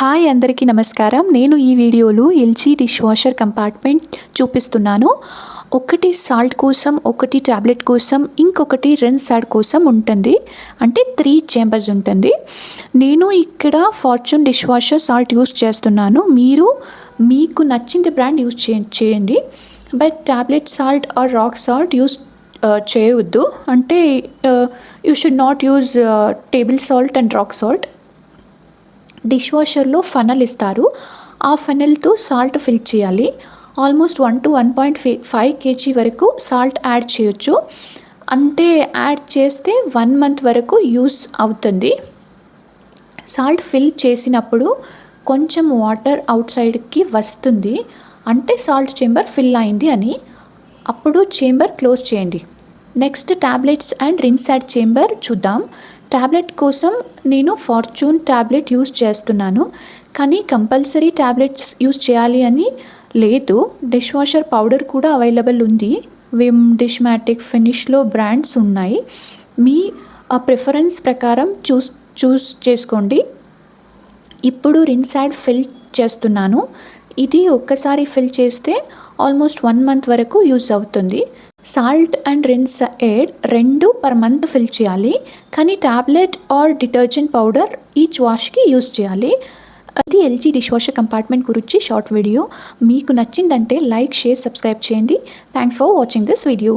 Hi అందరికీ నమస్కారం. నేను ఈ వీడియోలో ఎల్జీ డిష్ వాషర్ కంపార్ట్మెంట్ చూపిస్తున్నాను. ఒకటి సాల్ట్ కోసం, ఒకటి టాబ్లెట్ కోసం, ఇంకొకటి రిన్స్ యాడ్ కోసం ఉంటుంది. అంటే 3 చేంబర్స్ ఉంటుంది. నేను ఇక్కడ Fortune dishwasher salt use చేస్తున్నాను. మీకు నచ్చిన బ్రాండ్ యూస్ చేయండి. But tablet salt or rock salt use చేయవద్దు. అంటే you should not use table salt and rock salt. డిష్ వాషర్లో ఫనల్ ఇస్తారు. ఆ ఫనల్తో సాల్ట్ ఫిల్ చేయాలి. ఆల్మోస్ట్ 1 to 1.5 kg వరకు సాల్ట్ యాడ్ చేయొచ్చు. అంటే యాడ్ చేస్తే 1 month వరకు యూస్ అవుతుంది. సాల్ట్ ఫిల్ చేసినప్పుడు కొంచెం వాటర్ అవుట్ సైడ్కి వస్తుంది. అంటే సాల్ట్ చేంబర్ ఫిల్ అయింది అని. అప్పుడు చేంబర్ క్లోజ్ చేయండి. Next tablets and rinse add chamber చూద్దాం. టాబ్లెట్ కోసం నేను ఫార్చ్యూన్ టాబ్లెట్ యూస్ చేస్తున్నాను. కానీ కంపల్సరీ టాబ్లెట్స్ యూస్ చేయాలి అని లేదు. డిష్ వాషర్ పౌడర్ కూడా అవైలబుల్ ఉంది. విమ్, డిష్ మ్యాటిక్, ఫినిష్లో బ్రాండ్స్ ఉన్నాయి. మీ ప్రిఫరెన్స్ ప్రకారం చూస్ చేసుకోండి. ఇప్పుడు రిన్స్ యాడ్ ఫిల్ చేస్తున్నాను. ఇది ఒక్కసారి ఫిల్ చేస్తే ఆల్మోస్ట్ 1 month వరకు యూజ్ అవుతుంది. Salt and rinse add 2 per month fill చేయాలి. కానీ tablet or detergent powder each వాష్కి యూజ్ చేయాలి. ఇది ఎల్జీ డిష్ వాషర్ కంపార్ట్మెంట్ గురించి షార్ట్ వీడియో. మీకు నచ్చిందంటే లైక్, షేర్, సబ్స్క్రైబ్ చేయండి. Thanks for watching this video.